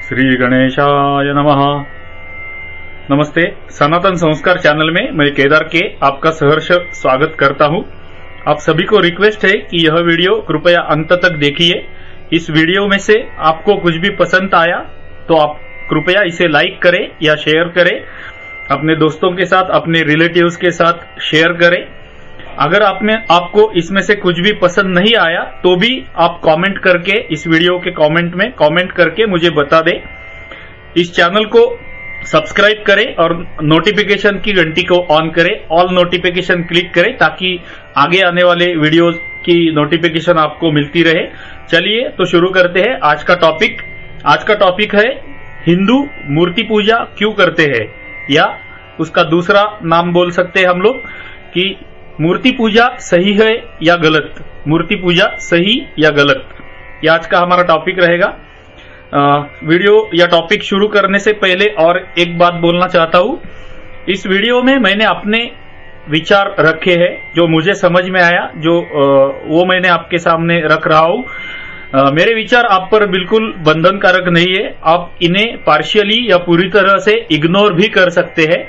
श्री गणेशाय नमः। नमस्ते, सनातन संस्कार चैनल में मैं केदार के आपका सहर्ष स्वागत करता हूं। आप सभी को रिक्वेस्ट है कि यह वीडियो कृपया अंत तक देखिए। इस वीडियो में से आपको कुछ भी पसंद आया तो आप कृपया इसे लाइक करें या शेयर करें, अपने दोस्तों के साथ, अपने रिलेटिव्स के साथ शेयर करें। अगर आपको इसमें से कुछ भी पसंद नहीं आया तो भी आप कमेंट करके, इस वीडियो के कमेंट में कमेंट करके मुझे बता दें। इस चैनल को सब्सक्राइब करें और नोटिफिकेशन की घंटी को ऑन करें, ऑल नोटिफिकेशन क्लिक करें ताकि आगे आने वाले वीडियोस की नोटिफिकेशन आपको मिलती रहे। चलिए तो शुरू करते हैं आज का टॉपिक। आज का टॉपिक है हिंदू मूर्ति पूजा क्यों करते हैं, या उसका दूसरा नाम बोल सकते हैं हम लोग कि मूर्ति पूजा सही है या गलत। मूर्ति पूजा सही या गलत, यह आज का हमारा टॉपिक रहेगा। वीडियो या टॉपिक शुरू करने से पहले और एक बात बोलना चाहता हूं। इस वीडियो में मैंने अपने विचार रखे हैं, जो मुझे समझ में आया, जो वो मैंने आपके सामने रख रहा हूं। मेरे विचार आप पर बिल्कुल बंधनकारक नहीं है। आप इन्हें पार्शियली या पूरी तरह से इग्नोर भी कर सकते हैं।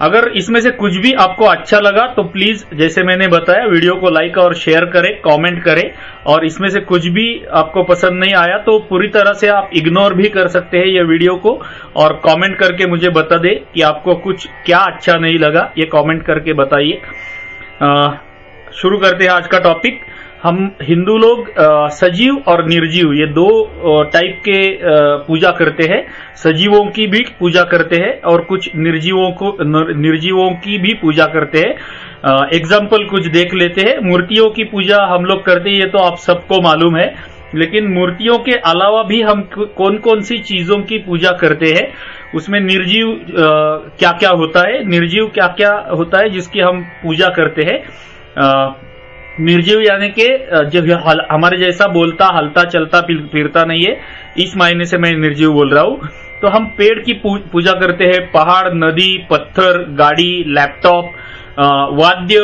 अगर इसमें से कुछ भी आपको अच्छा लगा तो प्लीज, जैसे मैंने बताया, वीडियो को लाइक और शेयर करें, कमेंट करें। और इसमें से कुछ भी आपको पसंद नहीं आया तो पूरी तरह से आप इग्नोर भी कर सकते हैं ये वीडियो को, और कमेंट करके मुझे बता दें कि आपको कुछ क्या अच्छा नहीं लगा, ये कमेंट करके बताइए। शुरू करते हैं आज का टॉपिक। हम हिंदू लोग सजीव और निर्जीव, ये दो टाइप के पूजा करते हैं। सजीवों की भी पूजा करते हैं और कुछ निर्जीवों की भी पूजा करते हैं। एग्जाम्पल कुछ देख लेते हैं। मूर्तियों की पूजा हम लोग करते हैं, ये तो आप सबको मालूम है। लेकिन मूर्तियों के अलावा भी हम कौन कौन सी चीजों की पूजा करते हैं, उसमें निर्जीव क्या क्या होता है, निर्जीव क्या क्या होता है जिसकी हम पूजा करते हैं। निर्जीव यानी कि जो हमारे जैसा बोलता, हलता, चलता, फिरता नहीं है, इस मायने से मैं निर्जीव बोल रहा हूं। तो हम पेड़ की पूजा करते हैं, पहाड़, नदी, पत्थर, गाड़ी, लैपटॉप, वाद्य,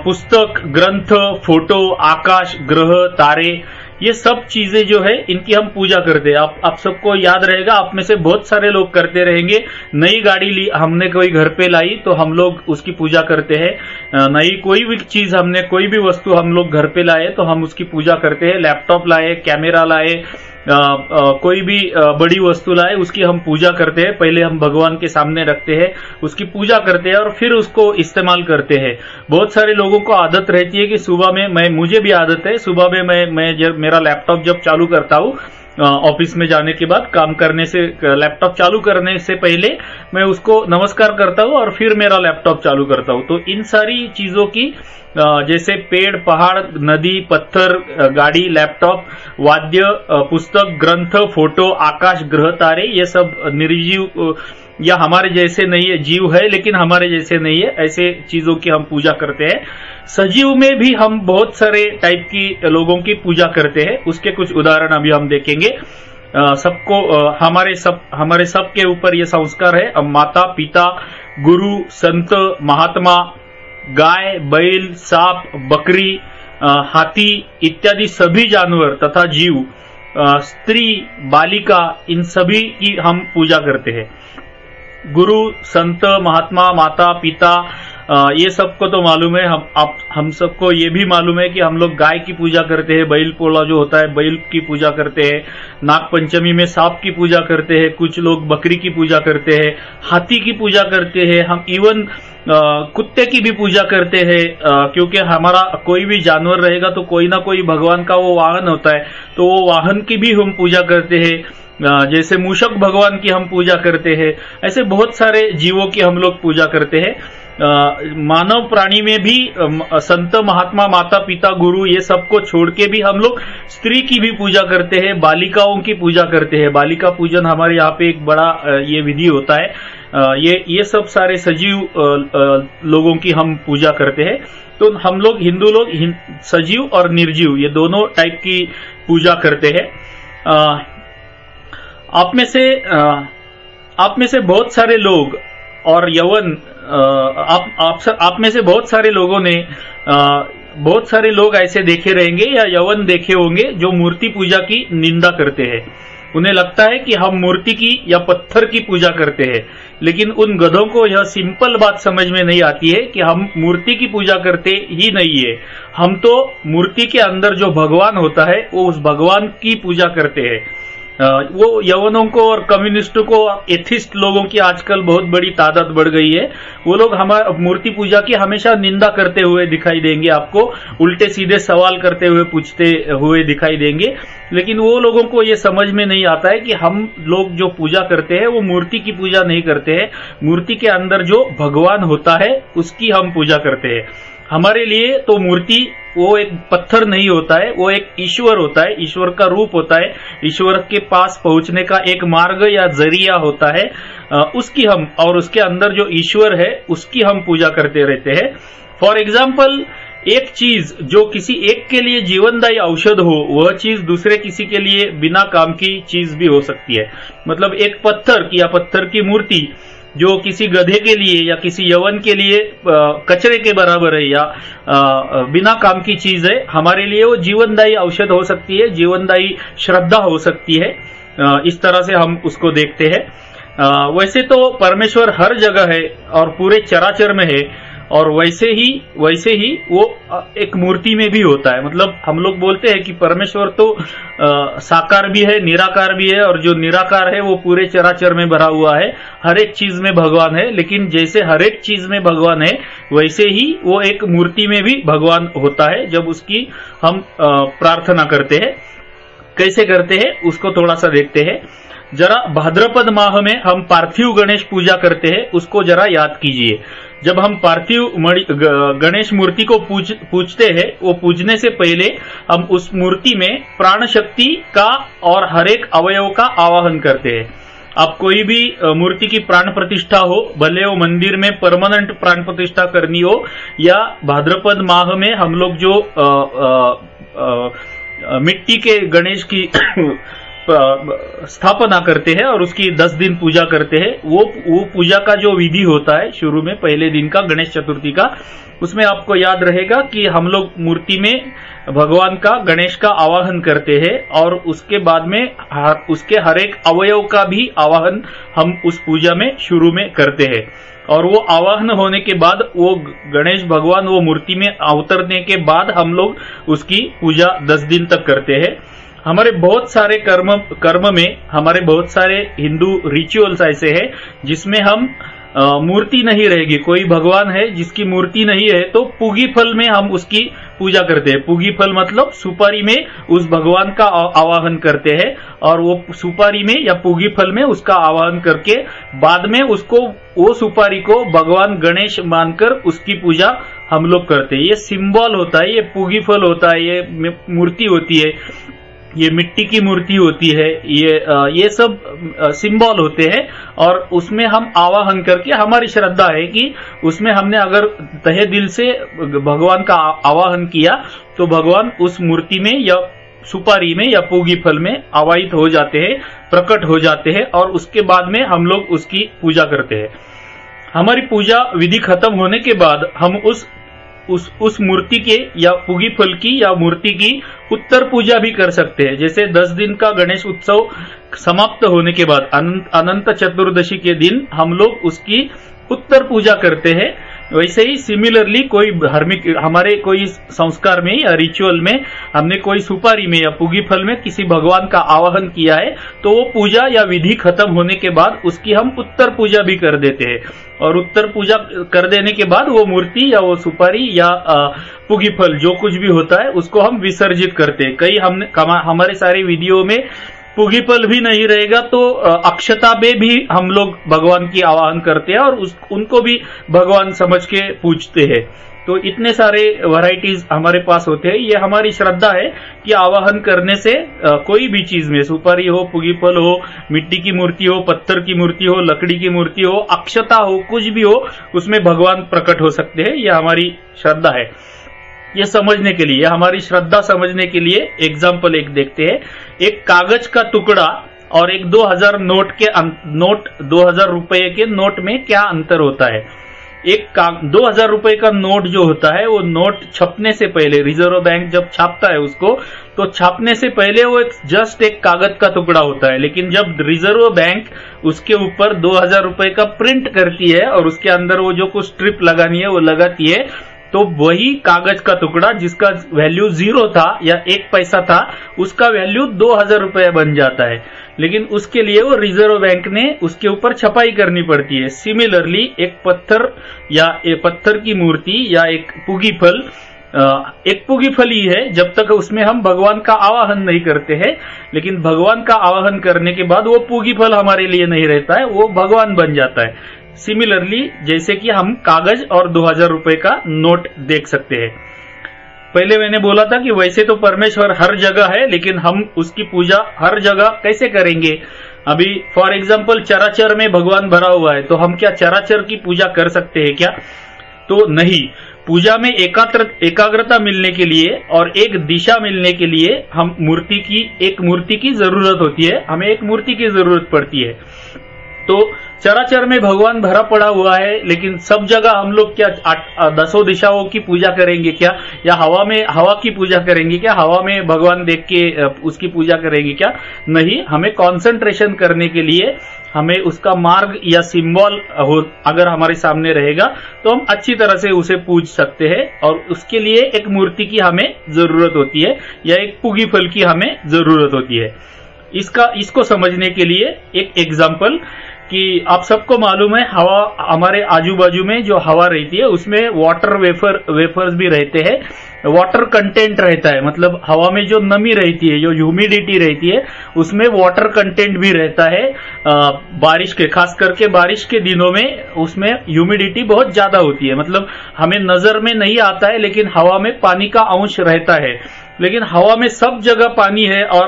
पुस्तक, ग्रंथ, फोटो, आकाश, ग्रह, तारे, ये सब चीजें जो है इनकी हम पूजा करते हैं। आप सबको याद रहेगा, आप में से बहुत सारे लोग करते रहेंगे। नई गाड़ी ली हमने, कोई घर पे लाई तो हम लोग उसकी पूजा करते हैं। नई कोई भी चीज हमने, कोई भी वस्तु हम लोग घर पे लाए तो हम उसकी पूजा करते हैं। लैपटॉप लाए, कैमरा लाए, कोई भी बड़ी वस्तु लाए, उसकी हम पूजा करते हैं। पहले हम भगवान के सामने रखते हैं, उसकी पूजा करते हैं और फिर उसको इस्तेमाल करते हैं। बहुत सारे लोगों को आदत रहती है कि सुबह में, मुझे भी आदत है, सुबह में मैं जब मेरा लैपटॉप जब चालू करता हूँ, ऑफिस में जाने के बाद, काम करने से, लैपटॉप चालू करने से पहले मैं उसको नमस्कार करता हूँ और फिर मेरा लैपटॉप चालू करता हूँ। तो इन सारी चीजों की, जैसे पेड़, पहाड़, नदी, पत्थर, गाड़ी, लैपटॉप, वाद्य, पुस्तक, ग्रंथ, फोटो, आकाश, ग्रह, तारे, ये सब निर्जीव या हमारे जैसे नहीं है, जीव है लेकिन हमारे जैसे नहीं है, ऐसे चीजों की हम पूजा करते हैं। सजीव में भी हम बहुत सारे टाइप की लोगों की पूजा करते हैं, उसके कुछ उदाहरण अभी हम देखेंगे। सबको हमारे सब के ऊपर ये संस्कार है। माता, पिता, गुरु, संत, महात्मा, गाय, बैल, सांप, बकरी, हाथी इत्यादि सभी जानवर तथा जीव, स्त्री, बालिका, इन सभी की हम पूजा करते हैं। गुरु, संत, महात्मा, माता, पिता, ये सबको तो मालूम है। हम सबको ये भी मालूम है कि हम लोग गाय की पूजा करते हैं, बैल पोला जो होता है, बैल की पूजा करते हैं। नाग पंचमी में सांप की पूजा करते हैं, कुछ लोग बकरी की पूजा करते हैं, हाथी की पूजा करते हैं, हम इवन कुत्ते की भी पूजा करते हैं। क्योंकि हमारा कोई भी जानवर रहेगा तो कोई ना कोई भगवान का वो वाहन होता है, तो वो वाहन की भी हम पूजा करते हैं। जैसे मूषक भगवान की हम पूजा करते हैं। ऐसे बहुत सारे जीवों की हम लोग पूजा करते हैं। मानव प्राणी में भी संत, महात्मा, माता, पिता, गुरु, ये सबको छोड़ के भी हम लोग स्त्री की भी पूजा करते हैं, बालिकाओं की पूजा करते हैं। बालिका पूजन हमारे यहाँ पे एक बड़ा ये विधि होता है। ये सब सारे सजीव लोगों की हम पूजा करते हैं। तो हम लोग, हिंदू लोग, सजीव और निर्जीव, ये दोनों टाइप की पूजा करते हैं। आप में से बहुत सारे लोग और यवन, आप में से बहुत सारे लोगों ने बहुत सारे लोग ऐसे देखे रहेंगे या यवन देखे होंगे जो मूर्ति पूजा की निंदा करते हैं। उन्हें लगता है कि हम मूर्ति की या पत्थर की पूजा करते हैं, लेकिन उन गधों को यह सिंपल बात समझ में नहीं आती है कि हम मूर्ति की पूजा करते ही नहीं है। हम तो मूर्ति के अंदर जो भगवान होता है वो उस भगवान की पूजा करते हैं। वो यवनों को और कम्युनिस्टों को, एथिस्ट लोगों की आजकल बहुत बड़ी तादाद बढ़ गई है। वो लोग हमारे मूर्ति पूजा की हमेशा निंदा करते हुए दिखाई देंगे, आपको उल्टे सीधे सवाल करते हुए पूछते हुए दिखाई देंगे, लेकिन वो लोगों को ये समझ में नहीं आता है कि हम लोग जो पूजा करते हैं वो मूर्ति की पूजा नहीं करते हैं। मूर्ति के अंदर जो भगवान होता है उसकी हम पूजा करते हैं। हमारे लिए तो मूर्ति वो एक पत्थर नहीं होता है, वो एक ईश्वर होता है, ईश्वर का रूप होता है, ईश्वर के पास पहुंचने का एक मार्ग या जरिया होता है। उसकी हम, और उसके अंदर जो ईश्वर है उसकी हम पूजा करते रहते हैं। फॉर एग्जाम्पल, एक चीज जो किसी एक के लिए जीवनदायी औषध हो, वह चीज दूसरे किसी के लिए बिना काम की चीज भी हो सकती है। मतलब एक पत्थर या पत्थर की मूर्ति जो किसी गधे के लिए या किसी यवन के लिए कचरे के बराबर है या बिना काम की चीज है, हमारे लिए वो जीवनदायी औषध हो सकती है, जीवनदायी श्रद्धा हो सकती है। इस तरह से हम उसको देखते हैं। वैसे तो परमेश्वर हर जगह है और पूरे चराचर में है, और वैसे ही वो एक मूर्ति में भी होता है। मतलब हम लोग बोलते हैं कि परमेश्वर तो साकार भी है, निराकार भी है, और जो निराकार है वो पूरे चराचर में भरा हुआ है, हर एक चीज में भगवान है। लेकिन जैसे हर एक चीज में भगवान है, वैसे ही वो एक मूर्ति में भी भगवान होता है जब उसकी हम प्रार्थना करते हैं। कैसे करते हैं उसको थोड़ा सा देखते हैं। जरा भाद्रपद माह में हम पार्थिव गणेश पूजा करते हैं, उसको जरा याद कीजिए। जब हम पार्थिव गणेश मूर्ति को पूजते हैं, वो पूजने से पहले हम उस मूर्ति में प्राण शक्ति का और हर एक अवयव का आवाहन करते हैं। आप कोई भी मूर्ति की प्राण प्रतिष्ठा हो, भले वो मंदिर में परमानेंट प्राण प्रतिष्ठा करनी हो, या भाद्रपद माह में हम लोग जो मिट्टी के गणेश की स्थापना करते हैं और उसकी 10 दिन पूजा करते हैं, वो पूजा का जो विधि होता है शुरू में पहले दिन का, गणेश चतुर्थी का, उसमें आपको याद रहेगा कि हम लोग मूर्ति में भगवान का, गणेश का आवाहन करते हैं, और उसके बाद में उसके हर एक अवयव का भी आवाहन हम उस पूजा में शुरू में करते हैं। और वो आवाहन होने के बाद, वो गणेश भगवान वो मूर्ति में अवतरने के बाद हम लोग उसकी पूजा 10 दिन तक करते हैं। हमारे बहुत सारे कर्म में हमारे बहुत सारे हिंदू रिचुअल्स ऐसे हैं जिसमें हम मूर्ति नहीं रहेगी, कोई भगवान है जिसकी मूर्ति नहीं है, तो पूगी फल में हम उसकी पूजा करते हैं। पूगी फल मतलब सुपारी में उस भगवान का आवाहन करते हैं, और वो सुपारी में या पूगी फल में उसका आवाहन करके बाद में उसको, वो सुपारी को भगवान गणेश मानकर उसकी पूजा हम लोग करते हैं। ये सिंबल होता है, ये पूगी फल होता है, ये मूर्ति होती है, ये मिट्टी की मूर्ति होती है, ये सब सिंबल होते हैं, और उसमें हम आवाहन करके, हमारी श्रद्धा है कि उसमें हमने अगर तहे दिल से भगवान का आवाहन किया तो भगवान उस मूर्ति में या सुपारी में या पूगी फल में आवाहित हो जाते हैं, प्रकट हो जाते हैं, और उसके बाद में हम लोग उसकी पूजा करते हैं। हमारी पूजा विधि खत्म होने के बाद हम उस मूर्ति के या पूगी फल की या मूर्ति की उत्तर पूजा भी कर सकते हैं। जैसे 10 दिन का गणेश उत्सव समाप्त होने के बाद अनंत चतुर्दशी के दिन हम लोग उसकी उत्तर पूजा करते हैं। वैसे ही सिमिलरली कोई धार्मिक, हमारे कोई संस्कार में या रिचुअल में हमने कोई सुपारी में या पूगी फल में किसी भगवान का आवाहन किया है, तो वो पूजा या विधि खत्म होने के बाद उसकी हम उत्तर पूजा भी कर देते हैं, और उत्तर पूजा कर देने के बाद वो मूर्ति या वो सुपारी या पूगी फल जो कुछ भी होता है उसको हम विसर्जित करते हैं। कई हमारे सारे वीडियो में पूगी फल भी नहीं रहेगा, तो अक्षता में भी हम लोग भगवान की आवाहन करते हैं और उनको भी भगवान समझ के पूजते हैं। तो इतने सारे वैरायटीज हमारे पास होते हैं। ये हमारी श्रद्धा है कि आवाहन करने से कोई भी चीज में, सुपारी हो, पूगी फल हो, मिट्टी की मूर्ति हो, पत्थर की मूर्ति हो, लकड़ी की मूर्ति हो, अक्षता हो, कुछ भी हो, उसमें भगवान प्रकट हो सकते हैं। यह हमारी श्रद्धा है। ये समझने के लिए, हमारी श्रद्धा समझने के लिए एग्जाम्पल एक देखते हैं। एक कागज का टुकड़ा और एक 2000 2000 रुपए के नोट में क्या अंतर होता है? एक 2000 रुपए का नोट जो होता है, वो नोट छपने से पहले रिजर्व बैंक जब छापता है उसको, तो छापने से पहले वो जस्ट एक कागज का टुकड़ा होता है, लेकिन जब रिजर्व बैंक उसके ऊपर 2000 रुपए का प्रिंट करती है और उसके अंदर वो जो कुछ स्ट्रिप लगानी है वो लगाती है, तो वही कागज का टुकड़ा जिसका वैल्यू 0 था या 1 पैसा था, उसका वैल्यू 2000 रुपए बन जाता है। लेकिन उसके लिए वो रिजर्व बैंक ने उसके ऊपर छपाई करनी पड़ती है। सिमिलरली एक पत्थर या एक पत्थर की मूर्ति या एक पुगी फल, एक पुगी फल ही है जब तक उसमें हम भगवान का आवाहन नहीं करते हैं, लेकिन भगवान का आवाहन करने के बाद वो पुगी फल हमारे लिए नहीं रहता है, वो भगवान बन जाता है। सिमिलरली जैसे कि हम कागज और 2000 रुपए का नोट देख सकते हैं। पहले मैंने बोला था कि वैसे तो परमेश्वर हर जगह है, लेकिन हम उसकी पूजा हर जगह कैसे करेंगे। अभी फॉर एग्जांपल चराचर में भगवान भरा हुआ है, तो हम क्या चराचर की पूजा कर सकते हैं क्या? तो नहीं। पूजा में एकाग्रता मिलने के लिए और एक दिशा मिलने के लिए हम एक मूर्ति की जरूरत होती है, हमें एक मूर्ति की जरूरत पड़ती है। तो चराचर में भगवान भरा पड़ा हुआ है, लेकिन सब जगह हम लोग क्या 10 दिशाओं की पूजा करेंगे क्या, या हवा की पूजा करेंगे क्या, हवा में भगवान देख के उसकी पूजा करेंगे क्या? नहीं। हमें कंसंट्रेशन करने के लिए हमें उसका मार्ग या सिंबल अगर हमारे सामने रहेगा तो हम अच्छी तरह से उसे पूज सकते हैं, और उसके लिए एक मूर्ति की हमें जरूरत होती है या एक पुगी फल की हमें जरूरत होती है। इसको समझने के लिए एक एग्जाम्पल कि आप सबको मालूम है हवा, हमारे आजू बाजू में जो हवा रहती है उसमें वाटर वेफर्स भी रहते हैं, वाटर कंटेंट रहता है, मतलब हवा में जो नमी रहती है, जो ह्यूमिडिटी रहती है, उसमें वाटर कंटेंट भी रहता है। बारिश के, खास करके बारिश के दिनों में उसमें ह्यूमिडिटी बहुत ज्यादा होती है, मतलब हमें नजर में नहीं आता है, लेकिन हवा में पानी का अंश रहता है। लेकिन हवा में सब जगह पानी है, और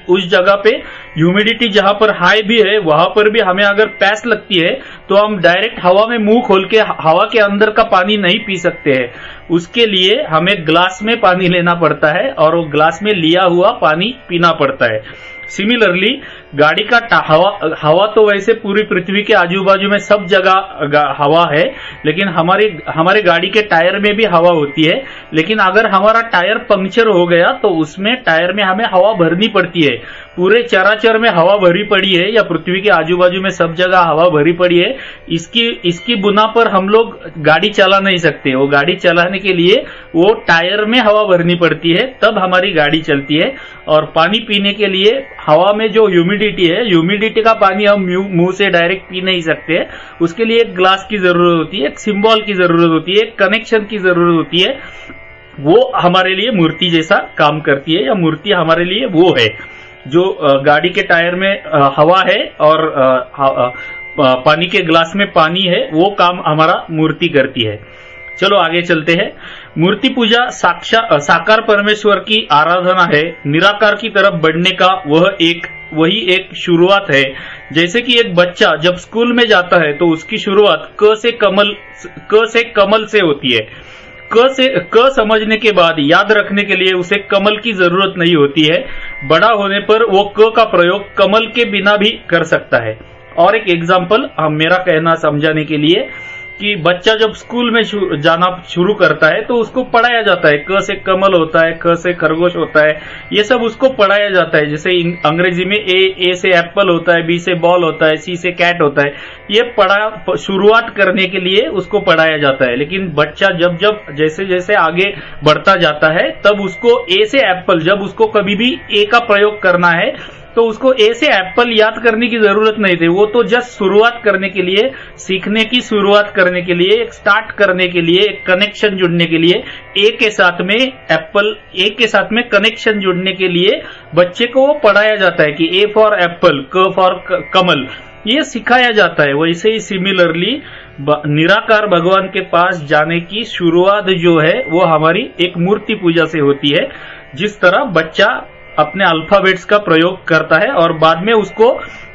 उस जगह पे ह्यूमिडिटी जहां पर हाई भी है, वहां पर भी हमें अगर प्यास लगती है तो हम डायरेक्ट हवा में मुंह खोल के हवा के अंदर का पानी नहीं पी सकते हैं। उसके लिए हमें ग्लास में पानी लेना पड़ता है और वो ग्लास में लिया हुआ पानी पीना पड़ता है। सिमिलरली गाड़ी का हवा तो वैसे पूरी पृथ्वी के आजू बाजू में सब जगह हवा है, लेकिन हमारे गाड़ी के टायर में भी हवा होती है। लेकिन अगर हमारा टायर पंक्चर हो गया तो उसमें टायर में हमें हवा भरनी पड़ती है। पूरे चराचर में हवा भरी पड़ी है या पृथ्वी के आजू बाजू में सब जगह हवा भरी पड़ी है, इसकी बुना पर हम लोग गाड़ी चला नहीं सकते। वो गाड़ी चलाने के लिए वो टायर में हवा भरनी पड़ती है, तब हमारी गाड़ी चलती है। और पानी पीने के लिए हवा में जो ह्यूमिडिटी है, ह्यूमिडिटी का पानी हम मुंह से डायरेक्ट पी नहीं सकते, उसके लिए एक ग्लास की जरूरत होती है, एक सिंबल की जरूरत होती है, एक कनेक्शन की जरूरत होती है। वो हमारे लिए मूर्ति जैसा काम करती है, या मूर्ति हमारे लिए वो है जो गाड़ी के टायर में हवा है और पानी के ग्लास में पानी है, वो काम हमारा मूर्ति करती है। चलो आगे चलते हैं। मूर्ति पूजा साकार परमेश्वर की आराधना है, निराकार की तरफ बढ़ने का वही एक शुरुआत है। जैसे कि एक बच्चा जब स्कूल में जाता है तो उसकी शुरुआत क से कमल से होती है। क समझने के बाद याद रखने के लिए उसे कमल की जरूरत नहीं होती है। बड़ा होने पर वो क का प्रयोग कमल के बिना भी कर सकता है। और एक एग्जाम्पल मेरा कहना समझाने के लिए कि बच्चा जब स्कूल में जाना शुरू करता है तो उसको पढ़ाया जाता है, क से कमल होता है, ख से खरगोश होता है, ये सब उसको पढ़ाया जाता है। जैसे अंग्रेजी में ए से एप्पल होता है, बी से बॉल होता है, सी से कैट होता है, ये शुरुआत करने के लिए उसको पढ़ाया जाता है। लेकिन बच्चा जब जैसे जैसे आगे बढ़ता जाता है तब उसको ए से एप्पल, जब उसको कभी भी ए का प्रयोग करना है तो उसको ए से एप्पल याद करने की जरूरत नहीं थी। वो तो जस्ट शुरुआत करने के लिए, सीखने की शुरुआत करने के लिए, एक स्टार्ट करने के लिए, एक कनेक्शन जुड़ने के लिए, ए के साथ में एप्पल, ए के साथ में कनेक्शन जुड़ने के लिए बच्चे को वो पढ़ाया जाता है कि ए फॉर एप्पल, क फॉर कमल, ये सिखाया जाता है। वैसे ही सिमिलरली निराकार भगवान के पास जाने की शुरुआत जो है वो हमारी एक मूर्ति पूजा से होती है। जिस तरह बच्चा अपने अल्फाबेट्स का प्रयोग करता है और बाद में उसको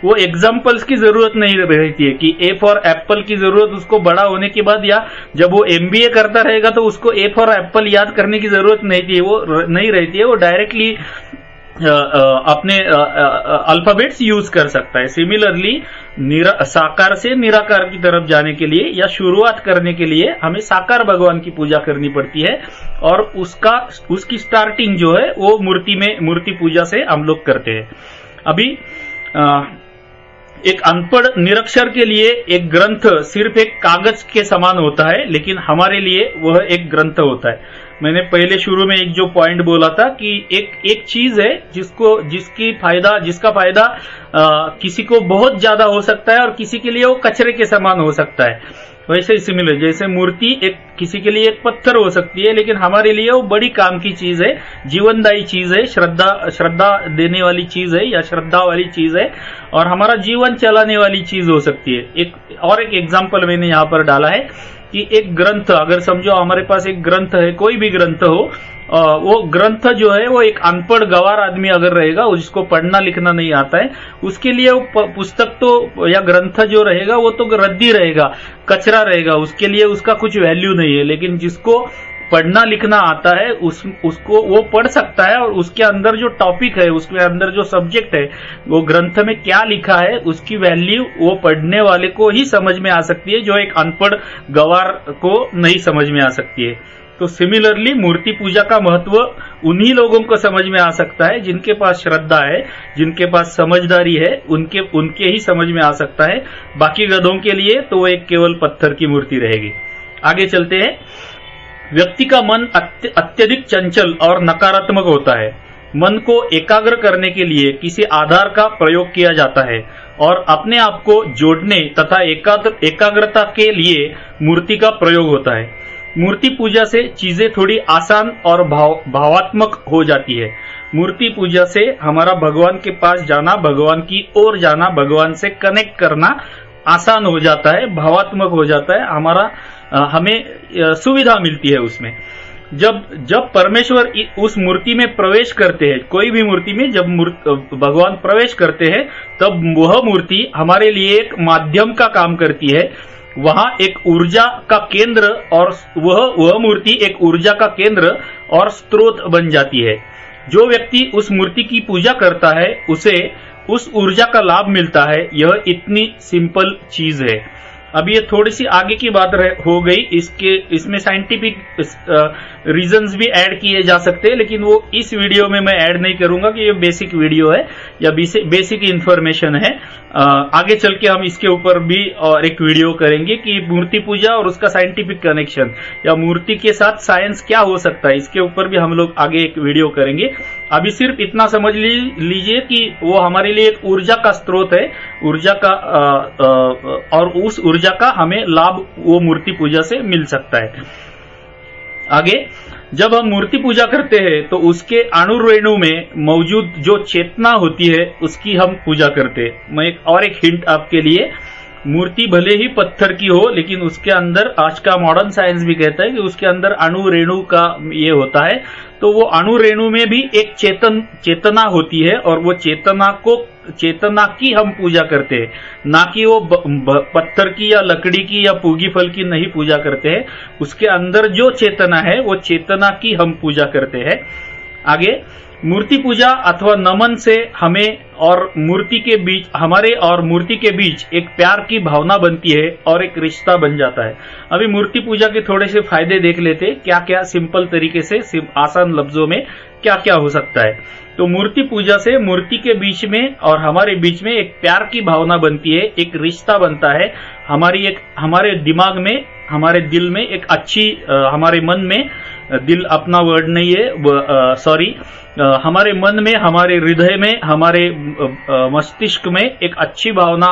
वो एग्जाम्पल्स की जरूरत नहीं रहती है कि ए फॉर एप्पल की जरूरत उसको बड़ा होने के बाद, या जब वो एमबीए करता रहेगा तो उसको ए फॉर एप्पल याद करने की जरूरत नहीं रहती है। वो डायरेक्टली अपने अल्फाबेट्स यूज कर सकता है। सिमिलरली साकार से निराकार की तरफ जाने के लिए या शुरुआत करने के लिए हमें साकार भगवान की पूजा करनी पड़ती है, और उसकी स्टार्टिंग जो है वो मूर्ति पूजा से हम लोग करते हैं। अभी एक अनपढ़ निरक्षर के लिए एक ग्रंथ सिर्फ एक कागज के समान होता है, लेकिन हमारे लिए वह एक ग्रंथ होता है। मैंने पहले शुरू में एक जो पॉइंट बोला था कि एक चीज है जिसका फायदा किसी को बहुत ज्यादा हो सकता है और किसी के लिए वो कचरे के समान हो सकता है। वैसे ही सिमिलर, जैसे मूर्ति किसी के लिए एक पत्थर हो सकती है, लेकिन हमारे लिए वो बड़ी काम की चीज है, जीवनदायी चीज है, श्रद्धा देने वाली चीज है या श्रद्धा वाली चीज है, और हमारा जीवन चलाने वाली चीज हो सकती है। एक एग्जाम्पल मैंने यहाँ पर डाला है कि एक ग्रंथ, अगर समझो हमारे पास एक ग्रंथ है, कोई भी ग्रंथ हो, वो ग्रंथ जो है वो एक अनपढ़ गवार आदमी अगर रहेगा, जिसको पढ़ना लिखना नहीं आता है, उसके लिए वो पुस्तक तो या ग्रंथ जो रहेगा वो तो रद्दी रहेगा, कचरा रहेगा, उसके लिए उसका कुछ वैल्यू नहीं है। लेकिन जिसको पढ़ना लिखना आता है उसको वो पढ़ सकता है, और उसके अंदर जो टॉपिक है, उसके अंदर जो सब्जेक्ट है, वो ग्रंथ में क्या लिखा है, उसकी वैल्यू वो पढ़ने वाले को ही समझ में आ सकती है, जो एक अनपढ़ गवार को नहीं समझ में आ सकती है। तो सिमिलरली मूर्ति पूजा का महत्व उन्हीं लोगों को समझ में आ सकता है जिनके पास श्रद्धा है, जिनके पास समझदारी है, उनके ही समझ में आ सकता है। बाकी गधों के लिए तो वो एक केवल पत्थर की मूर्ति रहेगी। आगे चलते हैं। व्यक्ति का मन अत्यधिक चंचल और नकारात्मक होता है। मन को एकाग्र करने के लिए किसी आधार का प्रयोग किया जाता है, और अपने आप को जोड़ने तथा एकाग्रता के लिए मूर्ति का प्रयोग होता है। मूर्ति पूजा से चीजें थोड़ी आसान और भावात्मक हो जाती है। मूर्ति पूजा से हमारा भगवान के पास जाना, भगवान की ओर जाना, भगवान से कनेक्ट करना आसान हो जाता है, भावात्मक हो जाता है, हमें सुविधा मिलती है उसमें। जब परमेश्वर उस मूर्ति में प्रवेश करते हैं, कोई भी मूर्ति में जब भगवान प्रवेश करते हैं, तब वह मूर्ति हमारे लिए एक माध्यम का काम करती है। वहां एक ऊर्जा का केंद्र, और वह मूर्ति एक ऊर्जा का केंद्र और स्रोत बन जाती है। जो व्यक्ति उस मूर्ति की पूजा करता है उसे उस ऊर्जा का लाभ मिलता है। यह इतनी सिंपल चीज है। अब ये थोड़ी सी आगे की बात हो गई, इसमें साइंटिफिक रीजंस भी ऐड किए जा सकते हैं, लेकिन वो इस वीडियो में मैं ऐड नहीं करूंगा कि ये बेसिक वीडियो है या बेसिक इन्फॉर्मेशन है। आगे चल के हम इसके ऊपर भी और एक वीडियो करेंगे कि मूर्ति पूजा और उसका साइंटिफिक कनेक्शन, या मूर्ति के साथ साइंस क्या हो सकता है, इसके ऊपर भी हम लोग आगे एक वीडियो करेंगे। अभी सिर्फ इतना समझ लीजिए कि वो हमारे लिए एक ऊर्जा का स्रोत है, ऊर्जा का और उस ऊर्जा का हमें लाभ वो मूर्ति पूजा से मिल सकता है। आगे, जब हम मूर्ति पूजा करते हैं तो उसके अणुरेणु में मौजूद जो चेतना होती है उसकी हम पूजा करते हैं। मैं एक हिंट आपके लिए, मूर्ति भले ही पत्थर की हो, लेकिन उसके अंदर, आज का मॉडर्न साइंस भी कहता है कि उसके अंदर अणु रेणु का ये होता है। तो वो अणु रेणु में भी एक चेतना होती है, और वो चेतना की हम पूजा करते हैं, ना कि वो पत्थर की या लकड़ी की या पूगी फल की नहीं पूजा करते हैं। उसके अंदर जो चेतना है वो चेतना की हम पूजा करते हैं। आगे, मूर्ति पूजा अथवा नमन से हमें और मूर्ति के बीच, हमारे और मूर्ति के बीच एक प्यार की भावना बनती है और एक रिश्ता बन जाता है। अभी मूर्ति पूजा के थोड़े से फायदे देख लेते, क्या क्या सिंपल तरीके से, आसान लफ्जों में क्या क्या हो सकता है। तो मूर्ति पूजा से मूर्ति के बीच में और हमारे बीच में एक प्यार की भावना बनती है, एक रिश्ता बनता है। हमारे दिमाग में, हमारे दिल में एक अच्छी, हमारे मन में, दिल अपना वर्ड नहीं है, सॉरी, हमारे मन में, हमारे हृदय में, हमारे मस्तिष्क में एक अच्छी भावना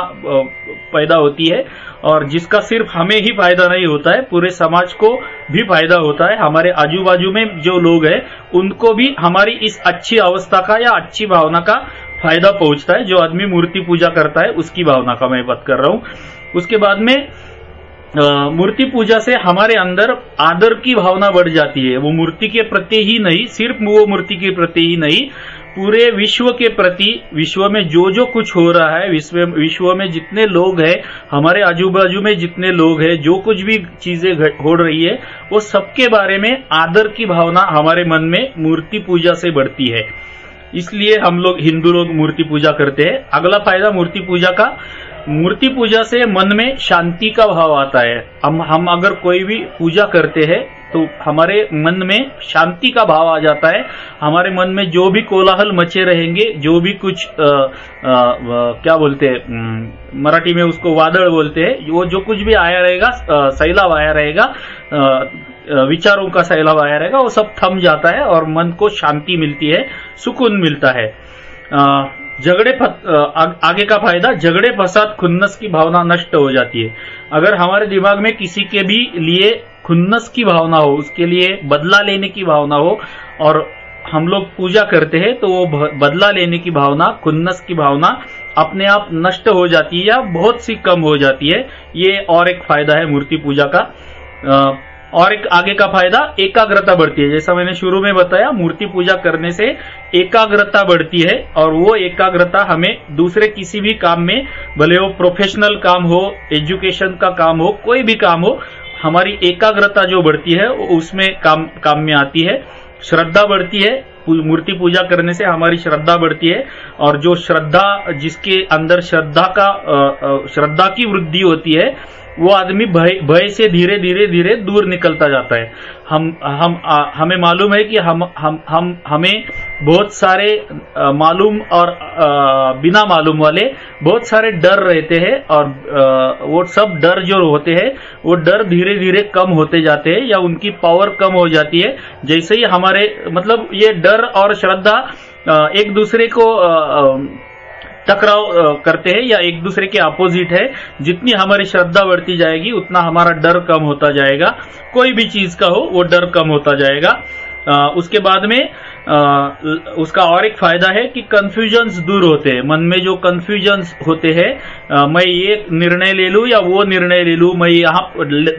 पैदा होती है, और जिसका सिर्फ हमें ही फायदा नहीं होता है, पूरे समाज को भी फायदा होता है। हमारे आजू बाजू में जो लोग हैं उनको भी हमारी इस अच्छी अवस्था का या अच्छी भावना का फायदा पहुंचता है। जो आदमी मूर्ति पूजा करता है उसकी भावना का मैं बात कर रहा हूं। उसके बाद में मूर्ति पूजा से हमारे अंदर आदर की भावना बढ़ जाती है। वो मूर्ति के प्रति ही नहीं, सिर्फ वो मूर्ति के प्रति ही नहीं, पूरे विश्व के प्रति, विश्व में जो कुछ हो रहा है, विश्व में जितने लोग हैं, हमारे आजू बाजू में जितने लोग हैं, जो कुछ भी चीजें हो रही है, वो सबके बारे में आदर की भावना हमारे मन में मूर्ति पूजा से बढ़ती है। इसलिए हम लोग हिंदू लोग मूर्ति पूजा करते हैं। अगला फायदा मूर्ति पूजा का, मूर्ति पूजा से मन में शांति का भाव आता है। हम अगर कोई भी पूजा करते हैं तो हमारे मन में शांति का भाव आ जाता है। हमारे मन में जो भी कोलाहल मचे रहेंगे, जो भी कुछ क्या बोलते हैं मराठी में उसको वादळ बोलते हैं, वो जो कुछ भी आया रहेगा, सैलाब आया रहेगा, विचारों का सैलाब आया रहेगा, वो सब थम जाता है और मन को शांति मिलती है, सुकून मिलता है। आगे का फायदा, झगड़े फसाद खुन्नस की भावना नष्ट हो जाती है। अगर हमारे दिमाग में किसी के भी लिए खुन्नस की भावना हो, उसके लिए बदला लेने की भावना हो और हम लोग पूजा करते हैं तो वो बदला लेने की भावना, खुन्नस की भावना अपने आप नष्ट हो जाती है या बहुत सी कम हो जाती है। ये और एक फायदा है मूर्ति पूजा का। और एक आगे का फायदा, एकाग्रता बढ़ती है। जैसा मैंने शुरू में बताया, मूर्ति पूजा करने से एकाग्रता बढ़ती है और वो एकाग्रता हमें दूसरे किसी भी काम में, भले वो प्रोफेशनल काम हो, एजुकेशन का काम हो, कोई भी काम हो, हमारी एकाग्रता जो बढ़ती है उसमें काम में आती है। श्रद्धा बढ़ती है, मूर्ति पूजा करने से हमारी श्रद्धा बढ़ती है और जो श्रद्धा, जिसके अंदर श्रद्धा की वृद्धि होती है, वो आदमी भय से धीरे धीरे दूर निकलता जाता है। हमें मालूम है कि हमें बहुत सारे मालूम और बिना मालूम वाले बहुत सारे डर रहते हैं और वो सब डर जो होते हैं वो डर धीरे धीरे कम होते जाते हैं या उनकी पावर कम हो जाती है। जैसे ही हमारे मतलब ये डर और श्रद्धा एक दूसरे को टकराव करते हैं या एक दूसरे के अपोजिट है। जितनी हमारी श्रद्धा बढ़ती जाएगी उतना हमारा डर कम होता जाएगा। कोई भी चीज का हो वो डर कम होता जाएगा। उसके बाद में उसका और एक फायदा है कि कंफ्यूजन्स दूर होते हैं। मन में जो कंफ्यूजन्स होते हैं, मैं ये निर्णय ले लूं या वो निर्णय ले लूं, मैं यहाँ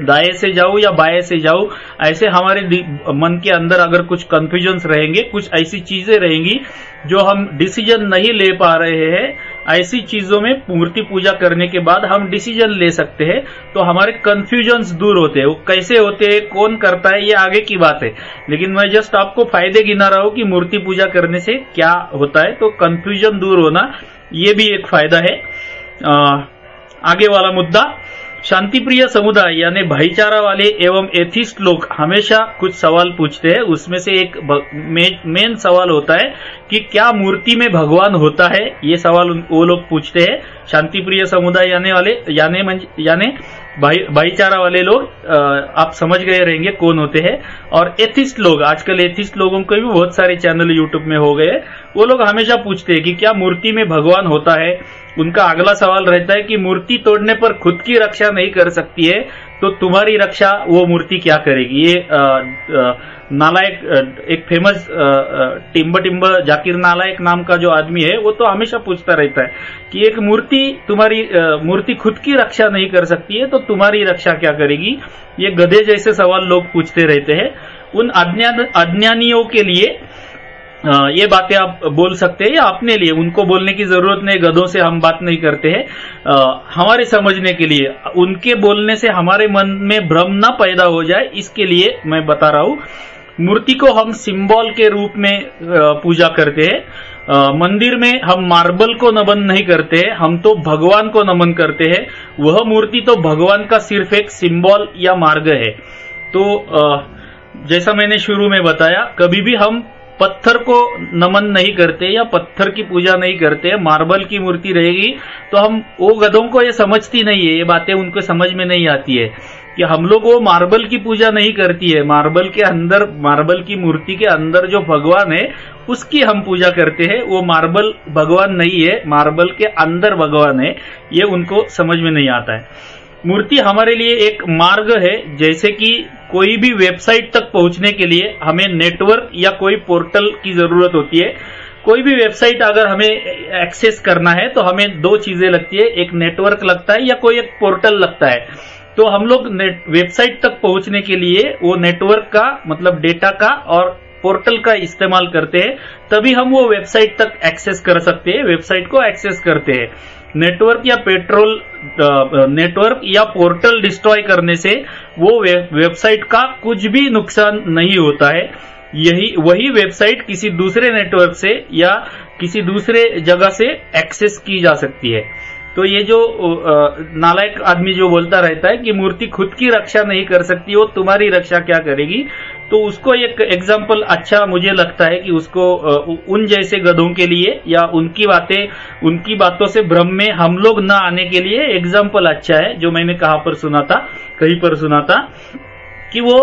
दाएं से जाऊं या बाएं से जाऊं, ऐसे हमारे मन के अंदर अगर कुछ कंफ्यूजन्स रहेंगे, कुछ ऐसी चीजें रहेंगी जो हम डिसीजन नहीं ले पा रहे हैं, ऐसी चीजों में मूर्ति पूजा करने के बाद हम डिसीजन ले सकते हैं। तो हमारे कंफ्यूजन्स दूर होते हैं। वो कैसे होते हैं, कौन करता है, ये आगे की बात है, लेकिन मैं जस्ट आपको फायदे गिना रहा हूं कि मूर्ति पूजा करने से क्या होता है। तो कंफ्यूजन दूर होना ये भी एक फायदा है। आगे वाला मुद्दा, शांतिप्रिय समुदाय यानी भाईचारा वाले एवं एथिस्ट लोग हमेशा कुछ सवाल पूछते हैं। उसमें से एक मेन सवाल होता है कि क्या मूर्ति में भगवान होता है। ये सवाल वो लोग पूछते हैं। शांतिप्रिय समुदाय यानी भाईचारा वाले लोग, आप समझ गए रहेंगे कौन होते हैं। और एथिस्ट लोग, आजकल एथिस्ट लोगों के भी बहुत सारे चैनल यूट्यूब में हो गए, वो लोग हमेशा पूछते हैं कि क्या मूर्ति में भगवान होता है। उनका अगला सवाल रहता है कि मूर्ति तोड़ने पर खुद की रक्षा नहीं कर सकती है तो तुम्हारी रक्षा वो मूर्ति क्या करेगी। ये नालायक, एक फेमस टिम्ब जाकिर नालायक नाम का जो आदमी है, वो तो हमेशा पूछता रहता है कि एक मूर्ति खुद की रक्षा नहीं कर सकती है तो तुम्हारी रक्षा क्या करेगी। ये गधे जैसे सवाल लोग पूछते रहते हैं। उन अज्ञानियों के लिए ये बातें आप बोल सकते हैं या अपने लिए, उनको बोलने की जरूरत नहीं, गधों से हम बात नहीं करते हैं। हमारे समझने के लिए, उनके बोलने से हमारे मन में भ्रम न पैदा हो जाए, इसके लिए मैं बता रहा हूं। मूर्ति को हम सिंबल के रूप में पूजा करते हैं। मंदिर में हम मार्बल को नमन नहीं करते हैं, हम तो भगवान को नमन करते हैं। वह मूर्ति तो भगवान का सिर्फ एक सिंबल या मार्ग है। तो जैसा मैंने शुरू में बताया, कभी भी हम पत्थर को नमन नहीं करते या पत्थर की पूजा नहीं करते। मार्बल की मूर्ति रहेगी तो हम, वो गधों को ये समझती नहीं है, ये बातें उनको समझ में नहीं आती है कि हम लोग वो मार्बल की पूजा नहीं करती है। मार्बल के अंदर, मार्बल की मूर्ति के अंदर जो भगवान है उसकी हम पूजा करते हैं। वो मार्बल भगवान नहीं है, मार्बल के अंदर भगवान है, ये उनको समझ में नहीं आता है। मूर्ति हमारे लिए एक मार्ग है। जैसे कि कोई भी वेबसाइट तक पहुंचने के लिए हमें नेटवर्क या कोई पोर्टल की जरूरत होती है। कोई भी वेबसाइट अगर हमें एक्सेस करना है तो हमें दो चीजें लगती है, एक नेटवर्क लगता है या कोई एक पोर्टल लगता है। तो हम लोग वेबसाइट तक पहुंचने के लिए वो नेटवर्क का, मतलब डेटा का और पोर्टल का इस्तेमाल करते हैं, तभी हम वो वेबसाइट तक एक्सेस कर सकते हैं, वेबसाइट को एक्सेस करते हैं। नेटवर्क या पोर्टल डिस्ट्रॉय करने से वो वेबसाइट का कुछ भी नुकसान नहीं होता है। यही वही वेबसाइट किसी दूसरे नेटवर्क से या किसी दूसरे जगह से एक्सेस की जा सकती है। तो ये जो नालायक आदमी जो बोलता रहता है कि मूर्ति खुद की रक्षा नहीं कर सकती, वो तुम्हारी रक्षा क्या करेगी, तो उसको एक एग्जाम्पल अच्छा मुझे लगता है कि उसको उन जैसे गधों के लिए या उनकी बातों से भ्रम में हम लोग न आने के लिए एग्जाम्पल अच्छा है, जो मैंने कहीं पर सुना था कि वो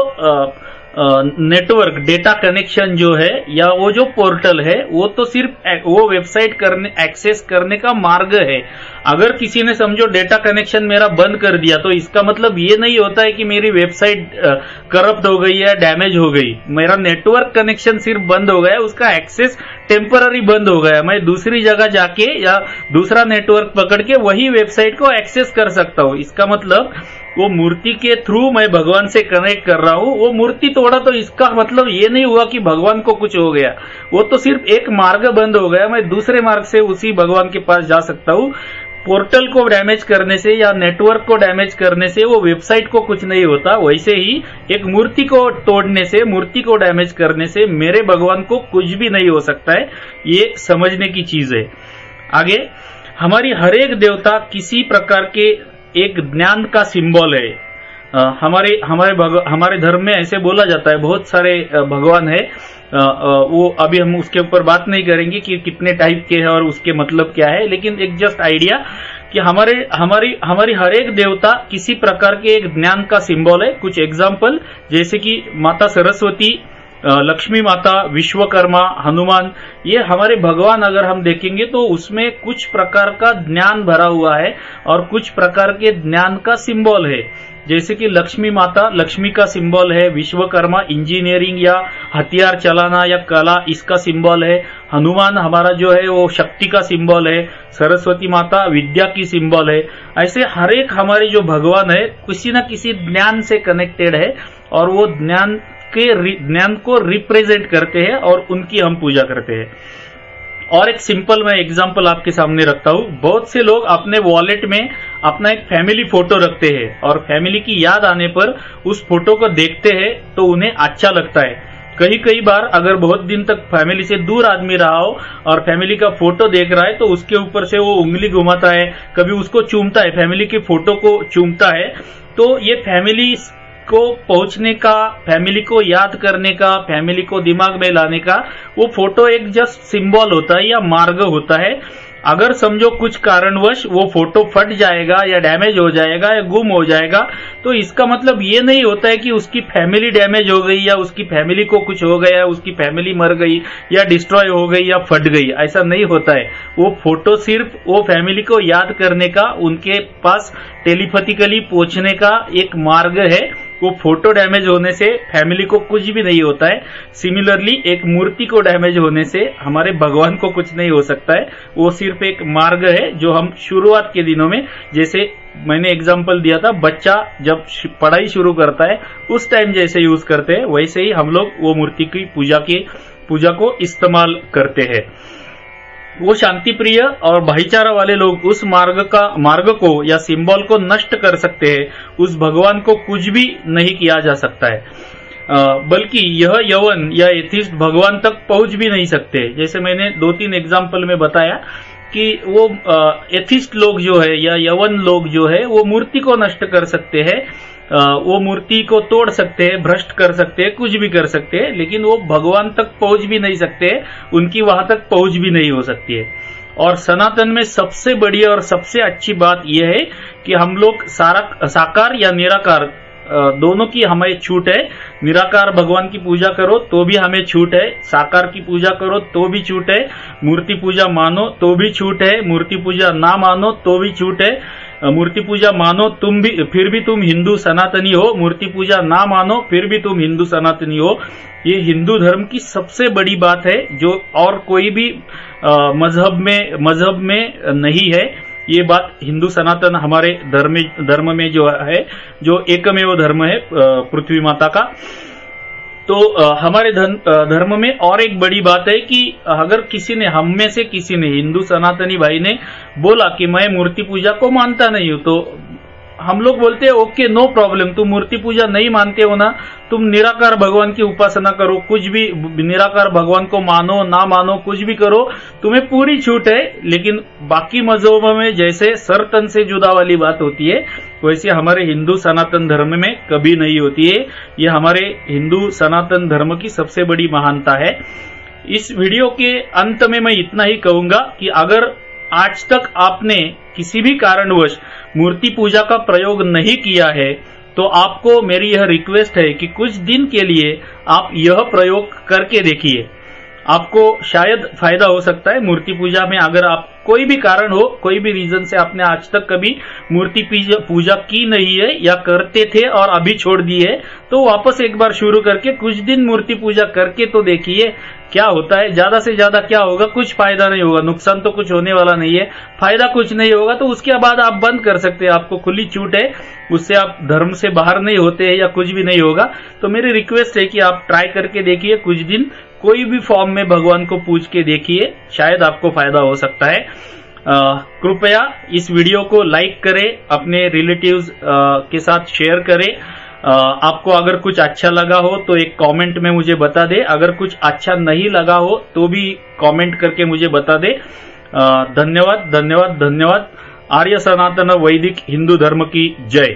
नेटवर्क डेटा कनेक्शन जो है या वो जो पोर्टल है वो तो सिर्फ वो वेबसाइट एक्सेस करने का मार्ग है। अगर किसी ने समझो डेटा कनेक्शन मेरा बंद कर दिया तो इसका मतलब ये नहीं होता है कि मेरी वेबसाइट करप्ट हो गई या डैमेज हो गई। मेरा नेटवर्क कनेक्शन सिर्फ बंद हो गया, उसका एक्सेस टेम्पररी बंद हो गया। मैं दूसरी जगह जाके या दूसरा नेटवर्क पकड़ के वही वेबसाइट को एक्सेस कर सकता हूँ। इसका मतलब वो मूर्ति के थ्रू मैं भगवान से कनेक्ट कर रहा हूँ। वो मूर्ति तोड़ा तो इसका मतलब ये नहीं हुआ कि भगवान को कुछ हो गया, वो तो सिर्फ एक मार्ग बंद हो गया, मैं दूसरे मार्ग से उसी भगवान के पास जा सकता हूँ। पोर्टल को डैमेज करने से या नेटवर्क को डैमेज करने से वो वेबसाइट को कुछ नहीं होता, वैसे ही एक मूर्ति को तोड़ने से, मूर्ति को डैमेज करने से मेरे भगवान को कुछ भी नहीं हो सकता है। ये समझने की चीज है। आगे, हमारी हर एक देवता किसी प्रकार के एक ज्ञान का सिंबल है। हमारे धर्म में ऐसे बोला जाता है, बहुत सारे भगवान है, वो अभी हम उसके ऊपर बात नहीं करेंगे कि कितने टाइप के हैं और उसके मतलब क्या है, लेकिन एक जस्ट आइडिया कि हमारी हर एक देवता किसी प्रकार के एक ज्ञान का सिंबल है। कुछ एग्जाम्पल जैसे कि माता सरस्वती, लक्ष्मी माता, विश्वकर्मा, हनुमान, ये हमारे भगवान अगर हम देखेंगे तो उसमें कुछ प्रकार का ज्ञान भरा हुआ है और कुछ प्रकार के ज्ञान का सिंबल है। जैसे कि लक्ष्मी माता लक्ष्मी का सिंबल है, विश्वकर्मा इंजीनियरिंग या हथियार चलाना या कला इसका सिंबल है, हनुमान हमारा जो है वो शक्ति का सिंबल है, सरस्वती माता विद्या की सिंबल है। ऐसे हर एक हमारे जो भगवान है किसी न किसी ज्ञान से कनेक्टेड है और वो ज्ञान को रिप्रेजेंट करते हैं और उनकी हम पूजा करते हैं। और एक सिंपल मैं एग्जांपल आपके सामने रखता हूँ। बहुत से लोग अपने वॉलेट में अपना एक फैमिली फोटो रखते हैं और फैमिली की याद आने पर उस फोटो को देखते हैं तो उन्हें अच्छा लगता है। कई बार अगर बहुत दिन तक फैमिली से दूर आदमी रहा हो और फैमिली का फोटो देख रहा है तो उसके ऊपर से वो उंगली घुमाता है, कभी उसको चूमता है, फैमिली के फोटो को चूमता है। तो ये फैमिली को पहुंचने का, फैमिली को याद करने का, फैमिली को दिमाग में लाने का वो फोटो एक जस्ट सिंबल होता है या मार्ग होता है। अगर समझो कुछ कारणवश वो फोटो फट जाएगा या डैमेज हो जाएगा या गुम हो जाएगा तो इसका मतलब ये नहीं होता है कि उसकी फैमिली डैमेज हो गई या उसकी फैमिली को कुछ हो गया, उसकी फैमिली मर गई या डिस्ट्रॉय हो गई या फट गई, ऐसा नहीं होता है। वो फोटो सिर्फ वो फैमिली को याद करने का, उनके पास टेलीपैथिकली पहुंचने का एक मार्ग है। वो फोटो डैमेज होने से फैमिली को कुछ भी नहीं होता है। सिमिलरली एक मूर्ति को डैमेज होने से हमारे भगवान को कुछ नहीं हो सकता है। वो सिर्फ एक मार्ग है जो हम शुरुआत के दिनों में, जैसे मैंने एग्जांपल दिया था, बच्चा जब पढ़ाई शुरू करता है उस टाइम जैसे यूज करते हैं वैसे ही हम लोग वो मूर्ति की पूजा को इस्तेमाल करते हैं। वो शांति प्रिय और भाईचारा वाले लोग उस मार्ग को या सिंबल को नष्ट कर सकते हैं। उस भगवान को कुछ भी नहीं किया जा सकता है, बल्कि यह यवन या एथिस्ट भगवान तक पहुंच भी नहीं सकते। जैसे मैंने 2-3 एग्जाम्पल में बताया कि वो एथिस्ट लोग जो है या यवन लोग जो है वो मूर्ति को नष्ट कर सकते हैं, वो मूर्ति को तोड़ सकते हैं, भ्रष्ट कर सकते हैं, कुछ भी कर सकते हैं, लेकिन वो भगवान तक पहुंच भी नहीं सकते, उनकी वहां तक पहुंच भी नहीं हो सकती है। और सनातन में सबसे बड़ी और सबसे अच्छी बात यह है कि हम लोग साकार या निराकार दोनों की हमें छूट है। निराकार भगवान की पूजा करो तो भी हमें छूट है, साकार की पूजा करो तो भी छूट है, मूर्ति पूजा मानो तो भी छूट है, मूर्ति पूजा ना मानो तो भी छूट है। मूर्ति पूजा मानो फिर भी तुम हिंदू सनातनी हो, मूर्ति पूजा ना मानो फिर भी तुम हिंदू सनातनी हो। ये हिंदू धर्म की सबसे बड़ी बात है जो और कोई भी मजहब में नहीं है। ये बात हिंदू सनातन हमारे धर्म में जो है, जो एकमेव धर्म है पृथ्वी माता का। तो हमारे धर्म में और एक बड़ी बात है कि अगर हम में से किसी ने, हिंदू सनातनी भाई ने बोला कि मैं मूर्ति पूजा को मानता नहीं हूं, तो हम लोग बोलते हैं ओके नो प्रॉब्लम, तुम मूर्ति पूजा नहीं मानते हो ना, तुम निराकार भगवान की उपासना करो, कुछ भी निराकार भगवान को मानो ना मानो कुछ भी करो, तुम्हें पूरी छूट है। लेकिन बाकी मजहबों में जैसे सर तन से जुदा वाली बात होती है वैसे हमारे हिंदू सनातन धर्म में कभी नहीं होती है। ये हमारे हिंदू सनातन धर्म की सबसे बड़ी महानता है। इस वीडियो के अंत में मैं इतना ही कहूंगा कि अगर आज तक आपने किसी भी कारणवश मूर्ति पूजा का प्रयोग नहीं किया है तो आपको मेरी यह रिक्वेस्ट है कि कुछ दिन के लिए आप यह प्रयोग करके देखिए, आपको शायद फायदा हो सकता है। मूर्ति पूजा में अगर आप कोई भी कारण हो, कोई भी रीजन से आपने आज तक कभी मूर्ति पूजा की नहीं है या करते थे और अभी छोड़ दी है, तो वापस एक बार शुरू करके कुछ दिन मूर्ति पूजा करके तो देखिए क्या होता है। ज्यादा से ज्यादा क्या होगा, कुछ फायदा नहीं होगा, नुकसान तो कुछ होने वाला नहीं है, फायदा कुछ नहीं होगा, तो उसके बाद आप बंद कर सकते हैं, आपको खुली छूट है, उससे आप धर्म से बाहर नहीं होते हैं या कुछ भी नहीं होगा। तो मेरी रिक्वेस्ट है कि आप ट्राई करके देखिए, कुछ दिन कोई भी फॉर्म में भगवान को पूज के देखिए, शायद आपको फायदा हो सकता है। कृपया इस वीडियो को लाइक करें, अपने रिलेटिव्स के साथ शेयर करें। आपको अगर कुछ अच्छा लगा हो तो एक कमेंट में मुझे बता दे, अगर कुछ अच्छा नहीं लगा हो तो भी कमेंट करके मुझे बता दे। धन्यवाद धन्यवाद धन्यवाद। आर्य सनातन वैदिक हिंदू धर्म की जय।